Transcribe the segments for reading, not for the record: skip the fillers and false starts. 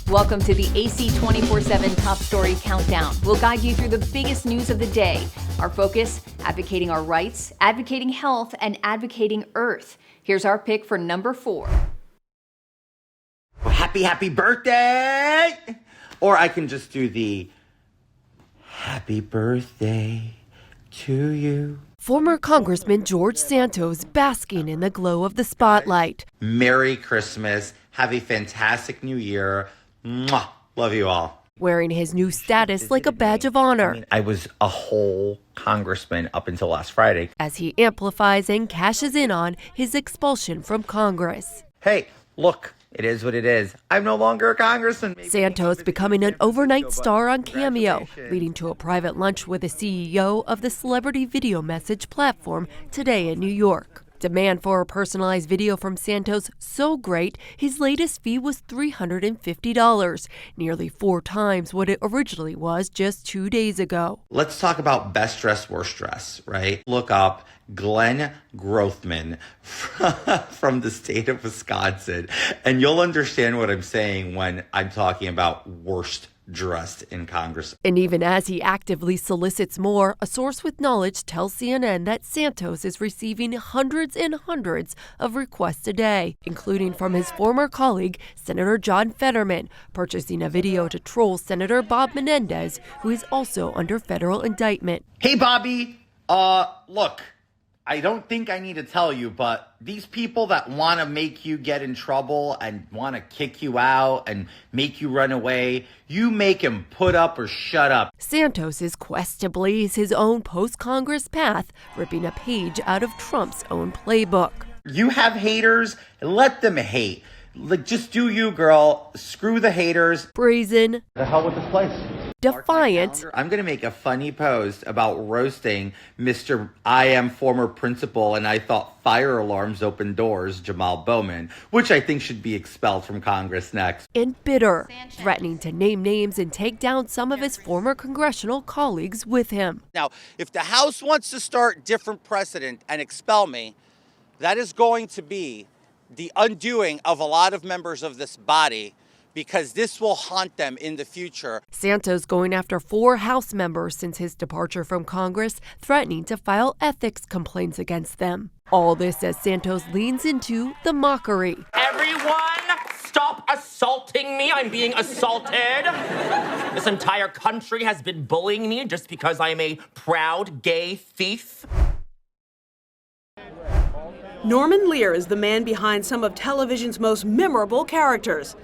Welcome to the AC 24/7 Top Story Countdown. We'll guide you through the biggest news of the day. Our focus, advocating our rights, advocating health, and advocating Earth. Here's our pick for number 4. Happy birthday! Or I can just do the happy birthday to you. Former Congressman George Santos basking in the glow of the spotlight. Merry Christmas. Have a fantastic new year. Mwah. Love you all. Wearing his new status like a badge of honor. I was a whole congressman up until last Friday. As he amplifies and cashes in on his expulsion from Congress. Hey, look, it is what it is. I'm no longer a congressman. Santos becoming an overnight star on Cameo, leading to a private lunch with the CEO of the celebrity video message platform today in New York. Demand for a personalized video from Santos so great, his latest fee was $350, nearly 4 times what it originally was just 2 days ago. Let's talk about best dress, worst dress, right? Look up Glenn Grothman from the state of Wisconsin, and you'll understand what I'm saying when I'm talking about worst dressed in Congress. And even as he actively solicits more, a source with knowledge tells CNN that Santos is receiving hundreds and hundreds of requests a day, including from his former colleague, Senator John Fetterman, purchasing a video to troll Senator Bob Menendez, who is also under federal indictment. Hey, Bobby, look, I don't think I need to tell you, but these people that want to make you get in trouble and want to kick you out and make you run away, you make them put up or shut up. Santos' quest to blaze his own post-Congress path, ripping a page out of Trump's own playbook. You have haters, let them hate. Like, just do you, girl. Screw the haters. Brazen. The hell with this place. Defiant. I'm going to make a funny post about roasting Mr. I am former principal and I thought fire alarms open doors, Jamal Bowman, which I think should be expelled from Congress next. And bitter, threatening to name names and take down some of his former congressional colleagues with him. Now, if the House wants to start different precedent and expel me, that is going to be the undoing of a lot of members of this body, because this will haunt them in the future. Santos going after 4 House members since his departure from Congress, threatening to file ethics complaints against them. All this as Santos leans into the mockery. Everyone, stop assaulting me. I'm being assaulted. This entire country has been bullying me just because I'm a proud gay thief. Norman Lear is the man behind some of television's most memorable characters.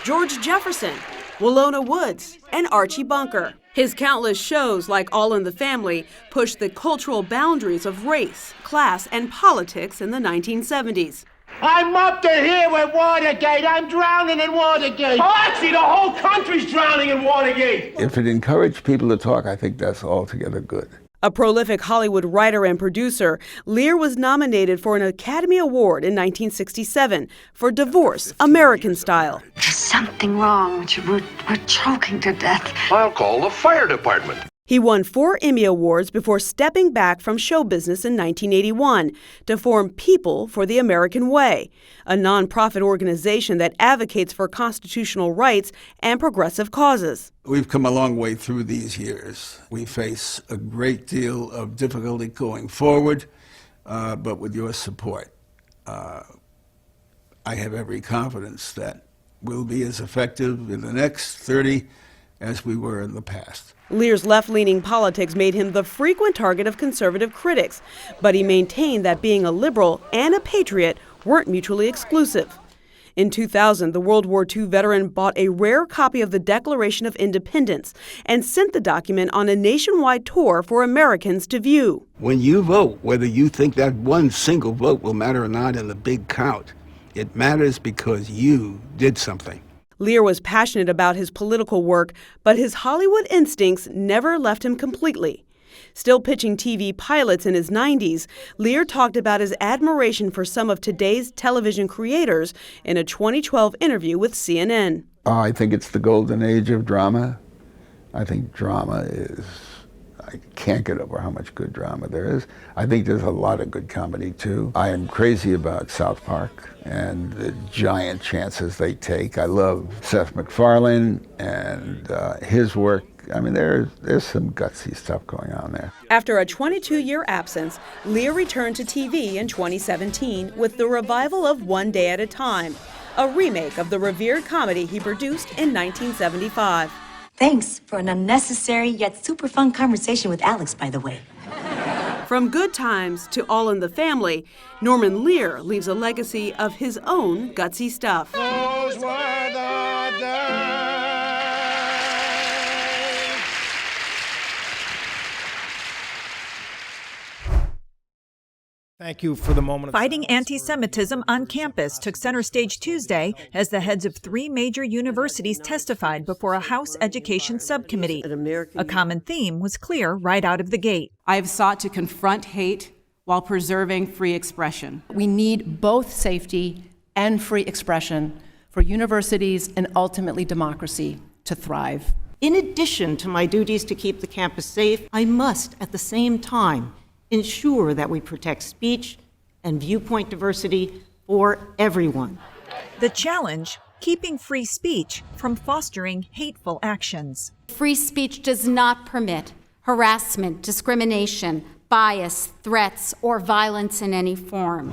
George Jefferson, Willona Woods, and Archie Bunker. His countless shows, like All in the Family, pushed the cultural boundaries of race, class, and politics in the 1970s. I'm up to here with Watergate. I'm drowning in Watergate. Oh, actually, the whole country's drowning in Watergate. If it encouraged people to talk, I think that's altogether good. A prolific Hollywood writer and producer, Lear was nominated for an Academy Award in 1967 for Divorce, American Style. There's something wrong. We're choking to death. I'll call the fire department. He won 4 Emmy Awards before stepping back from show business in 1981 to form People for the American Way, a nonprofit organization that advocates for constitutional rights and progressive causes. We've come a long way through these years. We face a great deal of difficulty going forward, but with your support, I have every confidence that we'll be as effective in the next 30 as we were in the past. Lear's left-leaning politics made him the frequent target of conservative critics, but he maintained that being a liberal and a patriot weren't mutually exclusive. In 2000, the World War II veteran bought a rare copy of the Declaration of Independence and sent the document on a nationwide tour for Americans to view. When you vote, whether you think that one single vote will matter or not in the big count, it matters because you did something. Lear was passionate about his political work, but his Hollywood instincts never left him completely. Still pitching TV pilots in his 90s, Lear talked about his admiration for some of today's television creators in a 2012 interview with CNN. I think it's the golden age of drama. I think drama is, I can't get over how much good drama there is. I think there's a lot of good comedy too. I am crazy about South Park and the giant chances they take. I love Seth MacFarlane and his work. I mean, there's some gutsy stuff going on there. After a 22-year absence, Lear returned to TV in 2017 with the revival of One Day at a Time, a remake of the revered comedy he produced in 1975. Thanks for an unnecessary yet super fun conversation with Alex, by the way. From Good Times to All in the Family, Norman Lear leaves a legacy of his own gutsy stuff. Those were the days. Thank you for the moment. Fighting anti-Semitism on campus took center stage Tuesday as the heads of 3 major universities testified before a House Education Subcommittee. A common theme was clear right out of the gate. I have sought to confront hate while preserving free expression. We need both safety and free expression for universities and ultimately democracy to thrive. In addition to my duties to keep the campus safe, I must, at the same time, ensure that we protect speech and viewpoint diversity for everyone. The challenge, keeping free speech from fostering hateful actions. Free speech does not permit harassment, discrimination, bias, threats, or violence in any form.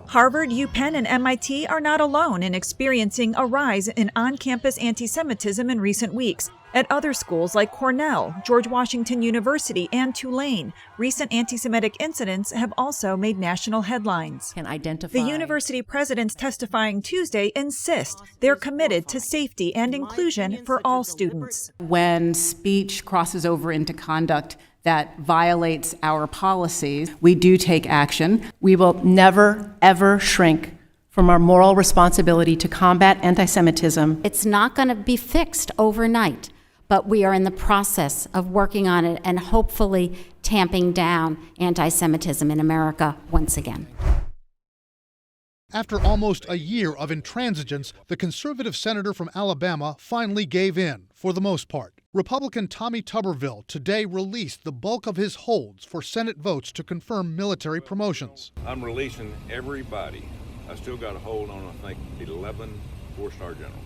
Harvard, UPenn, and MIT are not alone in experiencing a rise in on-campus anti-Semitism in recent weeks. At other schools like Cornell, George Washington University, and Tulane, recent anti-Semitic incidents have also made national headlines. The university presidents testifying Tuesday insist they're committed to safety and inclusion for all students. When speech crosses over into conduct that violates our policies, we do take action. We will never, ever shrink from our moral responsibility to combat anti-Semitism. It's not going to be fixed overnight, but we are in the process of working on it and hopefully tamping down anti-Semitism in America once again. After almost a year of intransigence, the conservative senator from Alabama finally gave in, for the most part. Republican Tommy Tuberville today released the bulk of his holds for Senate votes to confirm military promotions. I'm releasing everybody. I still got a hold on, I think, 11 four-star generals.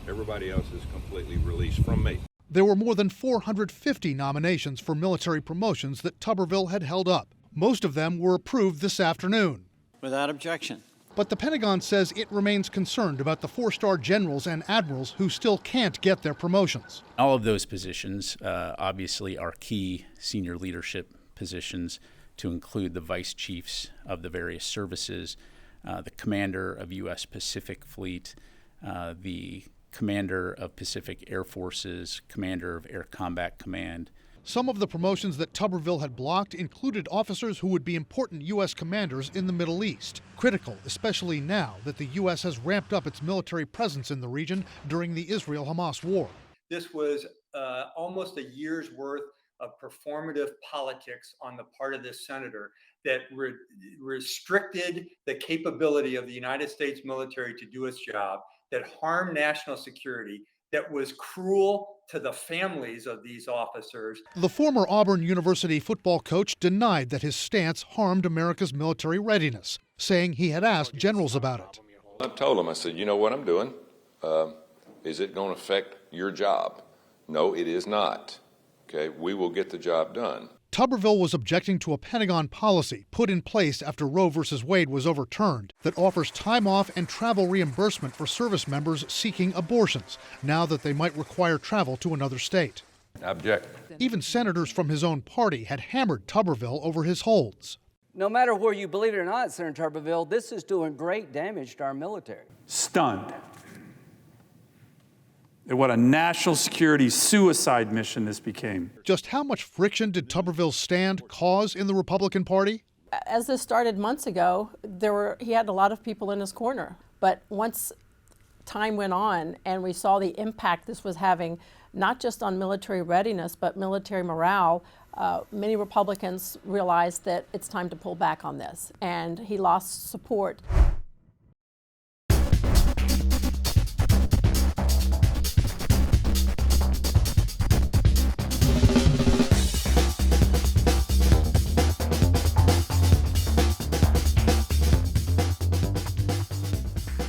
Everybody else is completely released from me. There were more than 450 nominations for military promotions that Tuberville had held up. Most of them were approved this afternoon. Without objection. But the Pentagon says it remains concerned about the four-star generals and admirals who still can't get their promotions. All of those positions obviously are key senior leadership positions, to include the vice chiefs of the various services, the commander of U.S. Pacific Fleet, the commander of Pacific Air Forces, commander of Air Combat Command. Some of the promotions that Tuberville had blocked included officers who would be important U.S. commanders in the Middle East. Critical, especially now that the U.S. has ramped up its military presence in the region during the Israel-Hamas war. This was almost a year's worth of performative politics on the part of this senator that restricted the capability of the United States military to do its job, that harmed national security, that was cruel to the families of these officers. The former Auburn University football coach denied that his stance harmed America's military readiness, saying he had asked generals about it. I told him, I said, you know what I'm doing? Is it going to affect your job? No, it is not. Okay, we will get the job done. Tuberville was objecting to a Pentagon policy put in place after Roe v. Wade was overturned that offers time off and travel reimbursement for service members seeking abortions, now that they might require travel to another state. I object. Even senators from his own party had hammered Tuberville over his holds. No matter where you believe it or not, Senator Tuberville, this is doing great damage to our military. Stunned at what a national security suicide mission this became. Just how much friction did Tuberville's stand cause in the Republican Party? As this started months ago, he had a lot of people in his corner. But once time went on and we saw the impact this was having, not just on military readiness, but military morale, many Republicans realized that it's time to pull back on this. And he lost support.